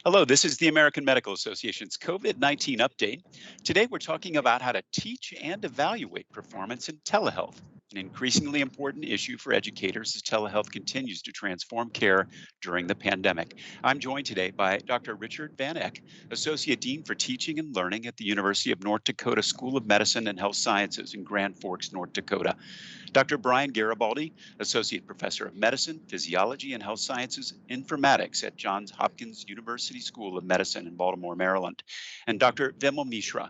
Hello, this is the American Medical Association's COVID-19 update. Today, we're talking about how to teach and evaluate performance in telehealth, an increasingly important issue for educators as telehealth continues to transform care during the pandemic. I'm joined today by Dr. Richard Van Eck, Associate Dean for Teaching and Learning at the University of North Dakota School of Medicine and Health Sciences in Grand Forks, North Dakota. Dr. Brian Garibaldi, Associate Professor of Medicine, Physiology, and Health Sciences Informatics at Johns Hopkins University School of Medicine in Baltimore, Maryland. And Dr. Vimal Mishra,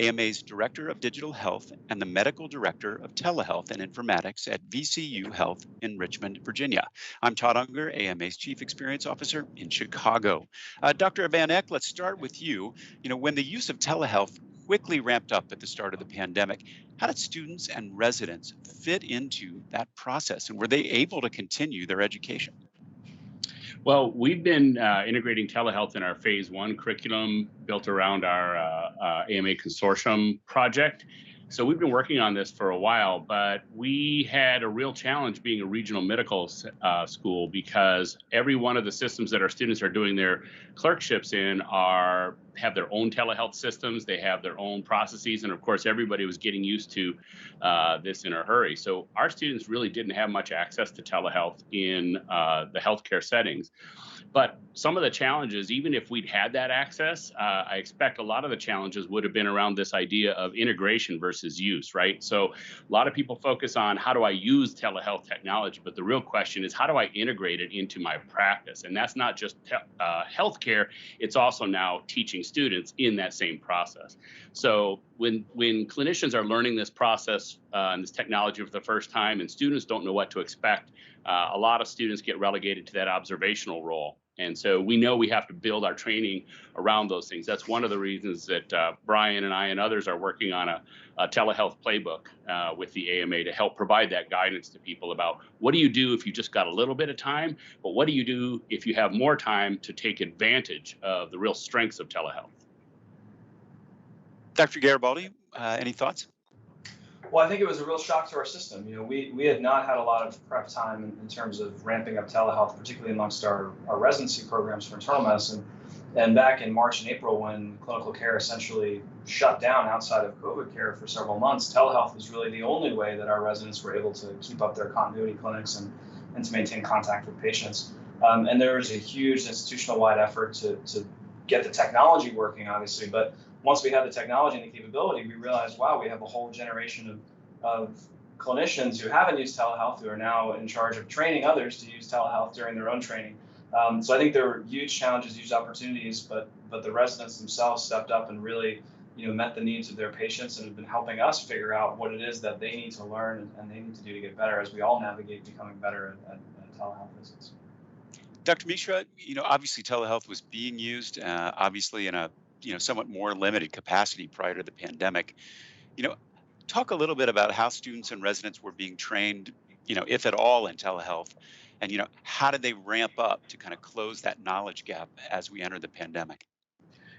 AMA's Director of Digital Health and the Medical Director of Telehealth and Informatics at VCU Health in Richmond, Virginia. I'm Todd Unger, AMA's Chief Experience Officer in Chicago. Dr. Van Eck, let's start with you. When the use of telehealth quickly ramped up at the start of the pandemic, how did students and residents fit into that process? And were they able to continue their education? Well, we've been integrating telehealth in our phase one curriculum built around our AMA consortium project. So we've been working on this for a while, but we had a real challenge being a regional medical school because every one of the systems that our students are doing their clerkships in have their own telehealth systems. They have their own processes, and of course, everybody was getting used to this in a hurry. So our students really didn't have much access to telehealth in the healthcare settings. But some of the challenges, even if we'd had that access, I expect a lot of the challenges would have been around this idea of integration versus use, right? So a lot of people focus on how do I use telehealth technology, but the real question is how do I integrate it into my practice? And that's not just healthcare, it's also now teaching students in that same process. So when clinicians are learning this process and this technology for the first time and students don't know what to expect, a lot of students get relegated to that observational role. And so we know we have to build our training around those things. That's one of the reasons that Brian and I and others are working on a telehealth playbook with the AMA to help provide that guidance to people about what do you do if you just got a little bit of time, but what do you do if you have more time to take advantage of the real strengths of telehealth? Dr. Garibaldi, any thoughts? Well, I think it was a real shock to our system. We had not had a lot of prep time in terms of ramping up telehealth, particularly amongst our residency programs for internal medicine. And back in March and April, when clinical care essentially shut down outside of COVID care for several months, telehealth was really the only way that our residents were able to keep up their continuity clinics and to maintain contact with patients. And there was a huge institutional-wide effort to get the technology working, obviously, but once we had the technology and the capability, we realized, wow, we have a whole generation of clinicians who haven't used telehealth who are now in charge of training others to use telehealth during their own training. So I think there were huge challenges, huge opportunities, but the residents themselves stepped up and really, met the needs of their patients and have been helping us figure out what it is that they need to learn and they need to do to get better as we all navigate becoming better at telehealth visits. Dr. Mishra, obviously telehealth was being used, obviously in a somewhat more limited capacity prior to the pandemic. You know, Talk a little bit about how students and residents were being trained, if at all, in telehealth, and how did they ramp up to kind of close that knowledge gap as we enter the pandemic?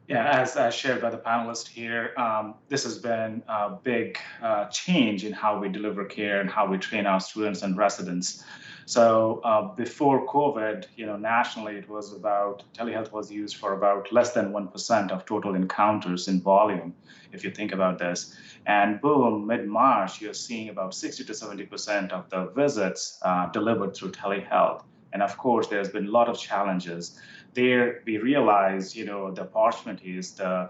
Yeah, as shared by the panelists here, this has been a big change in how we deliver care and how we train our students and residents. So before COVID, nationally, it was about telehealth was used for about less than 1% of total encounters in volume, if you think about this. And boom, mid-March, you're seeing about 60 to 70% of the visits delivered through telehealth. And of course, there's been a lot of challenges. There, we realized, the opportunities, the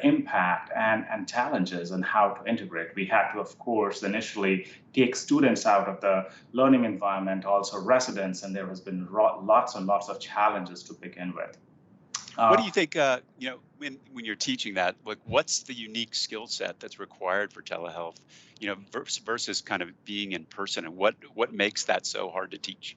impact and challenges and how to integrate. We had to, of course, initially take students out of the learning environment, also residents, and there has been lots and lots of challenges to begin with. What do you think, when you're teaching that, like what's the unique skill set that's required for telehealth, versus kind of being in person, and what makes that so hard to teach?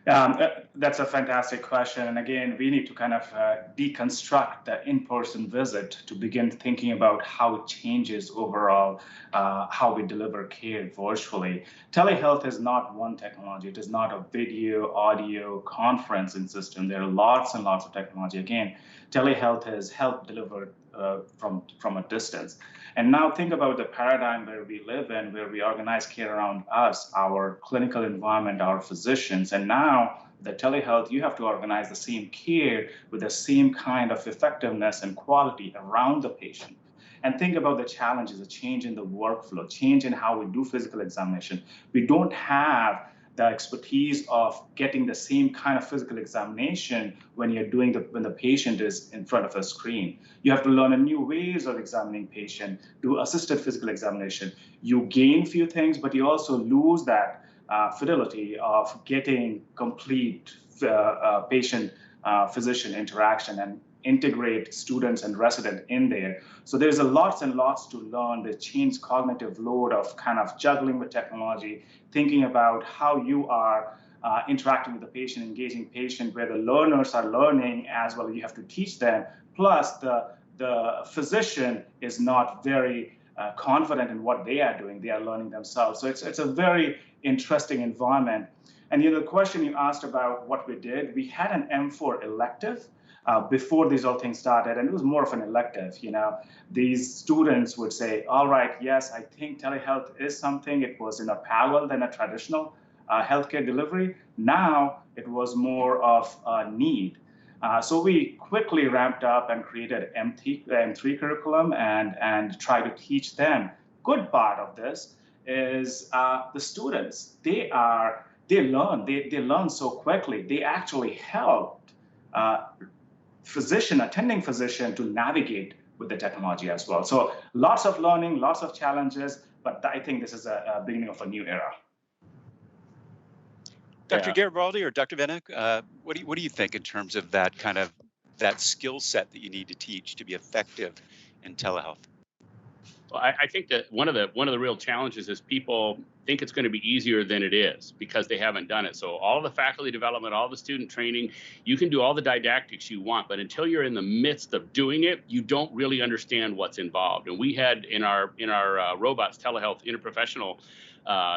That's a fantastic question. And again, we need to kind of deconstruct the in-person visit to begin thinking about how it changes overall how we deliver care virtually. Telehealth is not one technology. It is not a video, audio, conferencing system. There are lots and lots of technology. Again, telehealth has helped deliver from a distance. And now think about the paradigm where we live in, where we organize care around us, our clinical environment, our physicians. And now the telehealth, you have to organize the same care with the same kind of effectiveness and quality around the patient. And think about the challenges, the change in the workflow, change in how we do physical examination. We don't have the expertise of getting the same kind of physical examination when when the patient is in front of a screen. You have to learn a new ways of examining patient, do assisted physical examination. You gain few things, but you also lose that fidelity of getting complete patient-physician interaction and integrate students and residents in there. So there's lots and lots to learn. The change cognitive load of kind of juggling with technology, thinking about how you are interacting with the patient, engaging patient, where the learners are learning as well. You have to teach them. Plus, the physician is not very confident in what they are doing. They are learning themselves. So it's a very interesting environment. And the question you asked about what we did, we had an M4 elective before these all things started, and it was more of an elective. These students would say, all right, yes, I think telehealth is something. It was in a parallel than a traditional healthcare delivery. Now it was more of a need. So we quickly ramped up and created M3 curriculum and try to teach them. Good part of this is the students. They learn so quickly. They actually helped attending physician to navigate with the technology as well. So lots of learning, lots of challenges, but I think this is a beginning of a new era. Dr. Garibaldi or Dr. Vanek, what do you think in terms of that skill set that you need to teach to be effective in telehealth? Well, I think that one of the real challenges is people think it's going to be easier than it is because they haven't done it. So all the faculty development, all the student training, you can do all the didactics you want, but until you're in the midst of doing it, you don't really understand what's involved. And we had in our robots telehealth interprofessional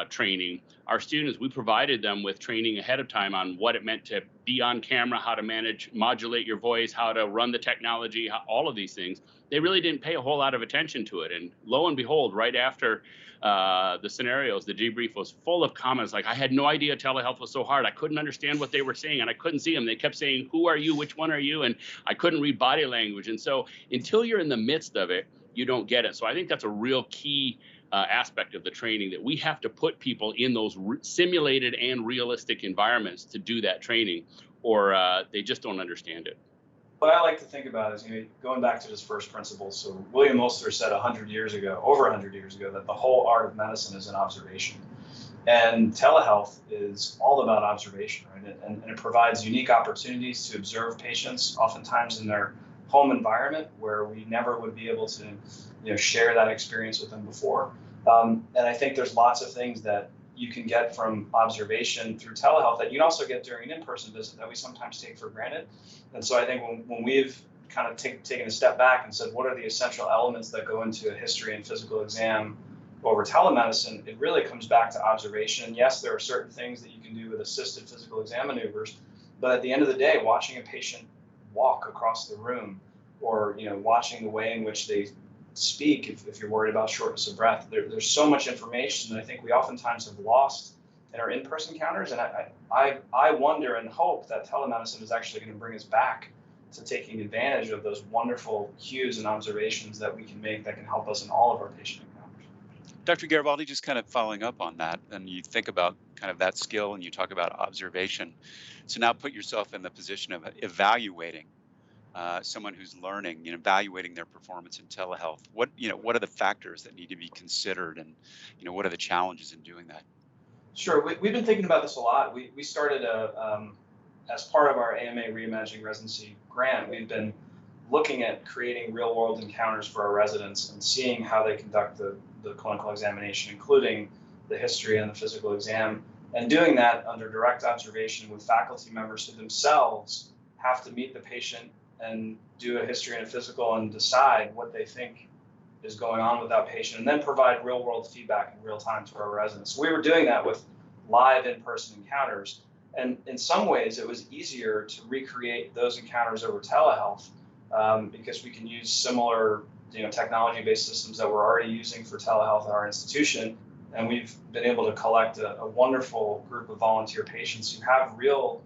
training, our students, we provided them with training ahead of time on what it meant to be on camera, how to modulate your voice, how to run the technology, all of these things. They really didn't pay a whole lot of attention to it. And lo and behold, right after the scenarios, the debrief was full of comments like, I had no idea telehealth was so hard. I couldn't understand what they were saying, and I couldn't see them. They kept saying, who are you? Which one are you? And I couldn't read body language. And so until you're in the midst of it, you don't get it. So I think that's a real key aspect of the training, that we have to put people in those simulated and realistic environments to do that training, or they just don't understand it. What I like to think about is, going back to this first principle. So William Oster said over 100 years ago, that the whole art of medicine is an observation. And telehealth is all about observation, right? And it provides unique opportunities to observe patients, oftentimes in their home environment where we never would be able to share that experience with them before. And I think there's lots of things that you can get from observation through telehealth that you can also get during an in-person visit that we sometimes take for granted. And so I think when we've kind of taken a step back and said, what are the essential elements that go into a history and physical exam over telemedicine, it really comes back to observation. And yes, there are certain things that you can do with assisted physical exam maneuvers, but at the end of the day, watching a patient walk across the room, or watching the way in which they speak, if you're worried about shortness of breath, there's so much information that I think we oftentimes have lost in our in-person encounters. And I wonder and hope that telemedicine is actually going to bring us back to taking advantage of those wonderful cues and observations that we can make that can help us in all of our patient encounters. Dr. Garibaldi, just kind of following up on that, and you think about kind of that skill and you talk about observation. So now put yourself in the position of evaluating someone who's learning, evaluating their performance in telehealth. What are the factors that need to be considered, and what are the challenges in doing that? Sure, we've been thinking about this a lot. We started as part of our AMA Reimagining Residency grant, we've been looking at creating real world encounters for our residents and seeing how they conduct the clinical examination, including the history and the physical exam, and doing that under direct observation with faculty members who themselves have to meet the patient and do a history and a physical and decide what they think is going on with that patient, and then provide real world feedback in real time to our residents. We were doing that with live in-person encounters. And in some ways, it was easier to recreate those encounters over telehealth because we can use similar technology-based systems that we're already using for telehealth at our institution. And we've been able to collect a wonderful group of volunteer patients who have real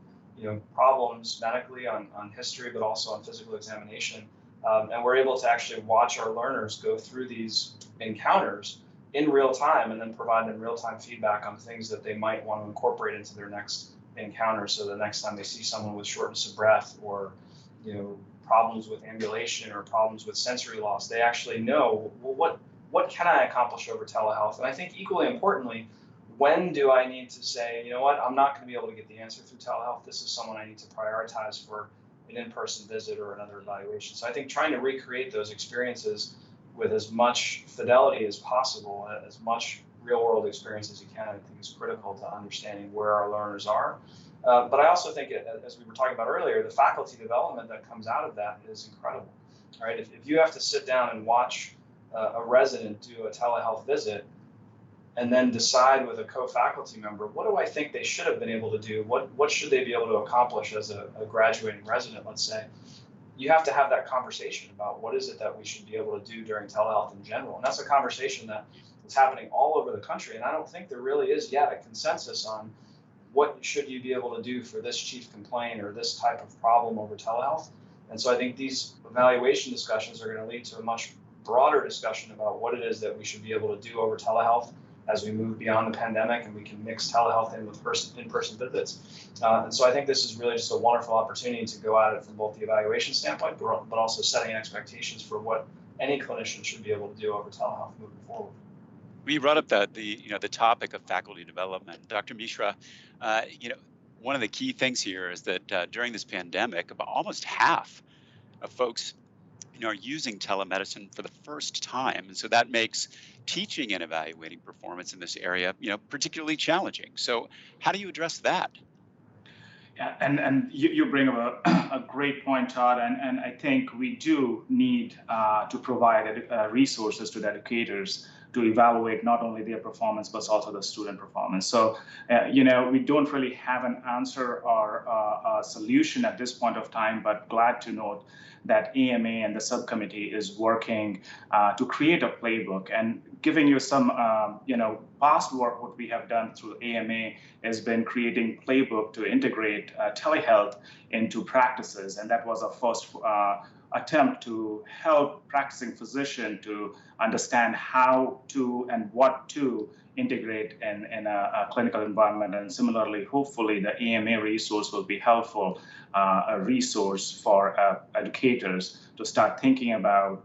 problems medically on history, but also on physical examination. And we're able to actually watch our learners go through these encounters in real time and then provide them real-time feedback on things that they might want to incorporate into their next encounter. So the next time they see someone with shortness of breath or problems with ambulation or problems with sensory loss, they actually know, well, what can I accomplish over telehealth? And I think equally importantly, when do I need to say, you know what, I'm not going to be able to get the answer through telehealth. This is someone I need to prioritize for an in-person visit or another evaluation. So I think trying to recreate those experiences with as much fidelity as possible, as much real-world experience as you can, I think is critical to understanding where our learners are. But I also think, as we were talking about earlier, the faculty development that comes out of that is incredible. All right, if you have to sit down and watch a resident do a telehealth visit and then decide with a co-faculty member, what do I think they should have been able to do? What should they be able to accomplish as a graduating resident, let's say? You have to have that conversation about what is it that we should be able to do during telehealth in general. And that's a conversation that is happening all over the country. And I don't think there really is yet a consensus on what should you be able to do for this chief complaint or this type of problem over telehealth. And so I think these evaluation discussions are going to lead to a much broader discussion about what it is that we should be able to do over telehealth as we move beyond the pandemic, and we can mix telehealth in with in-person visits. And so I think this is really just a wonderful opportunity to go at it from both the evaluation standpoint, but also setting expectations for what any clinician should be able to do over telehealth moving forward. We brought up the topic of faculty development. Dr. Mishra, one of the key things here is that during this pandemic, about almost half of folks are using telemedicine for the first time. And so that makes teaching and evaluating performance in this area, particularly challenging. So how do you address that? Yeah, and you bring up a great point, Todd, and I think we do need to provide resources to the educators to evaluate not only their performance, but also the student performance. So, we don't really have an answer or a solution at this point of time, but glad to note that AMA and the subcommittee is working to create a playbook. And giving you some, past work, what we have done through AMA has been creating playbook to integrate telehealth into practices. And that was our first attempt to help practicing physician to understand how to and what to integrate in a clinical environment. And similarly, hopefully the AMA resource will be helpful, a resource for educators to start thinking about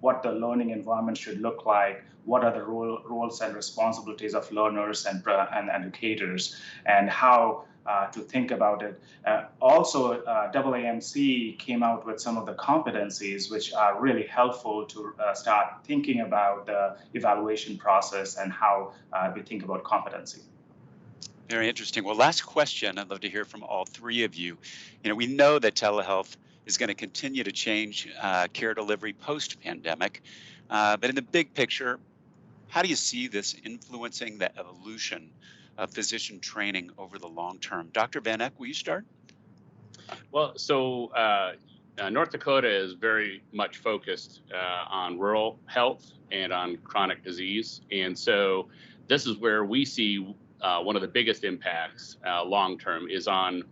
what the learning environment should look like, what are the roles and responsibilities of learners and educators, and how to think about it. Also, AAMC came out with some of the competencies which are really helpful to start thinking about the evaluation process and how we think about competency. Very interesting. Well, last question. I'd love to hear from all three of you. We know that telehealth is going to continue to change care delivery post-pandemic, but in the big picture, how do you see this influencing the evolution of physician training over the long term? Dr. Van Eck, will you start? Well, so North Dakota is very much focused on rural health and on chronic disease. And so this is where we see one of the biggest impacts long term is on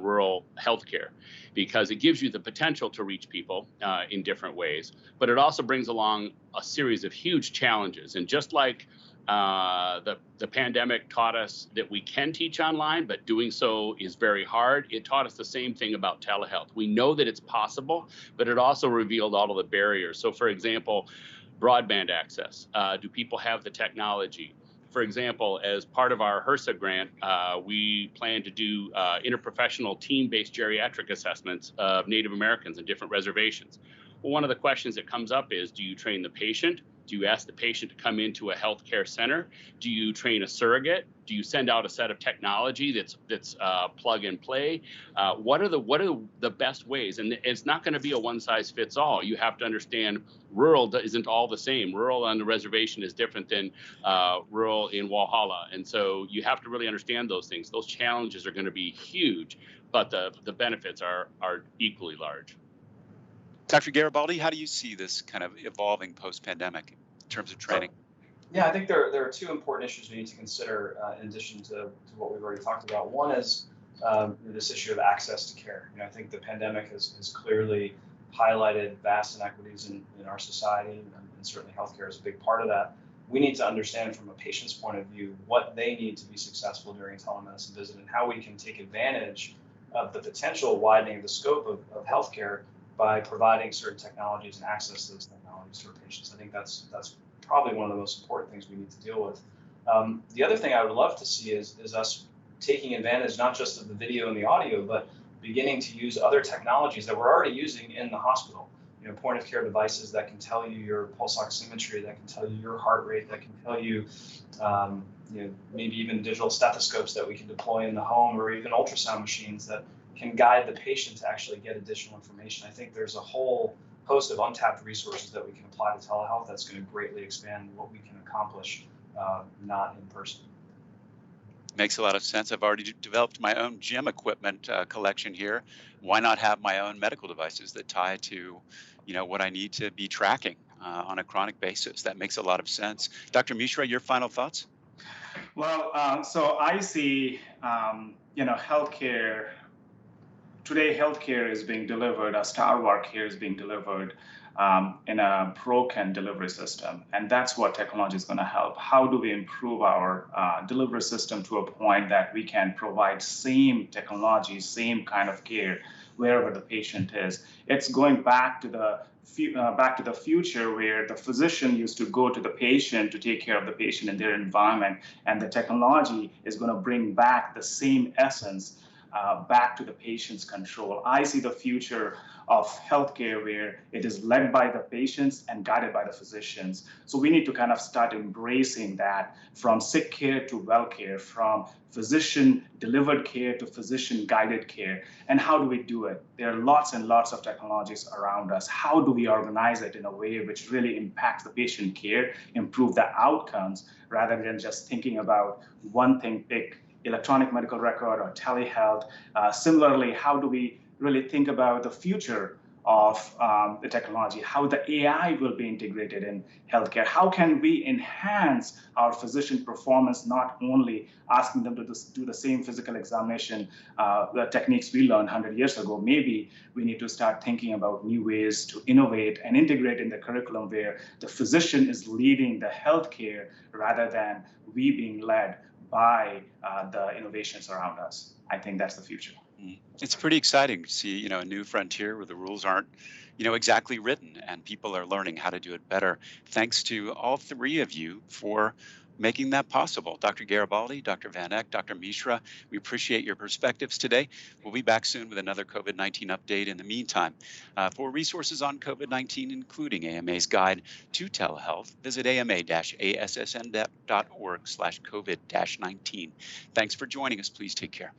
rural healthcare, because it gives you the potential to reach people in different ways, but it also brings along a series of huge challenges. And just like the pandemic taught us that we can teach online, but doing so is very hard, it taught us the same thing about telehealth. We know that it's possible, but it also revealed all of the barriers. So, for example, broadband access. Do people have the technology? For example, as part of our HRSA grant, we plan to do interprofessional team-based geriatric assessments of Native Americans in different reservations. Well, one of the questions that comes up is, do you train the patient? Do you ask the patient to come into a healthcare center? Do you train a surrogate? Do you send out a set of technology that's plug and play? What are the best ways? And it's not going to be a one size fits all. You have to understand rural isn't all the same. Rural on the reservation is different than rural in Walhalla. And so you have to really understand those things. Those challenges are going to be huge, but the benefits are equally large. Dr. Garibaldi, how do you see this kind of evolving post-pandemic in terms of So, training? yeah, I think there are two important issues we need to consider in addition to what we've already talked about. One is this issue of access to care. I think the pandemic has clearly highlighted vast inequities in our society, and certainly healthcare is a big part of that. We need to understand from a patient's point of view what they need to be successful during a telemedicine visit and how we can take advantage of the potential widening of the scope of healthcare by providing certain technologies and access to those technologies for patients. I think that's probably one of the most important things we need to deal with. The other thing I would love to see is us taking advantage not just of the video and the audio, but beginning to use other technologies that we're already using in the hospital. Point of care devices that can tell you your pulse oximetry, that can tell you your heart rate, that can tell you, maybe even digital stethoscopes that we can deploy in the home, or even ultrasound machines that can guide the patient to actually get additional information. I think there's a whole host of untapped resources that we can apply to telehealth that's going to greatly expand what we can accomplish, not in person. Makes a lot of sense. I've already developed my own gym equipment collection here. Why not have my own medical devices that tie to, what I need to be tracking on a chronic basis? That makes a lot of sense. Dr. Mishra, your final thoughts? Well, so I see, healthcare. Today, healthcare is being delivered, Star Wars care is being delivered in a broken delivery system. And that's what technology is going to help. How do we improve our delivery system to a point that we can provide same technology, same kind of care wherever the patient is? It's going back to the future, where the physician used to go to the patient to take care of the patient in their environment, and the technology is going to bring back the same essence back to the patient's control. I see the future of healthcare where it is led by the patients and guided by the physicians. So we need to kind of start embracing that, from sick care to well care, from physician delivered care to physician guided care. And how do we do it? There are lots and lots of technologies around us. How do we organize it in a way which really impacts the patient care, improve the outcomes, rather than just thinking about one thing, pick electronic medical record or telehealth? Similarly, how do we really think about the future of the technology, how the AI will be integrated in healthcare? How can we enhance our physician performance, not only asking them to do the same physical examination, the techniques we learned 100 years ago? Maybe we need to start thinking about new ways to innovate and integrate in the curriculum where the physician is leading the healthcare rather than we being led by the innovations around us. I think that's the future. It's pretty exciting to see, a new frontier where the rules aren't, exactly written and people are learning how to do it better. Thanks to all three of you for making that possible. Dr. Garibaldi, Dr. Van Eck, Dr. Mishra, we appreciate your perspectives today. We'll be back soon with another COVID-19 update. In the meantime, for resources on COVID-19, including AMA's guide to telehealth, visit ama-assn.org/COVID-19. Thanks for joining us. Please take care.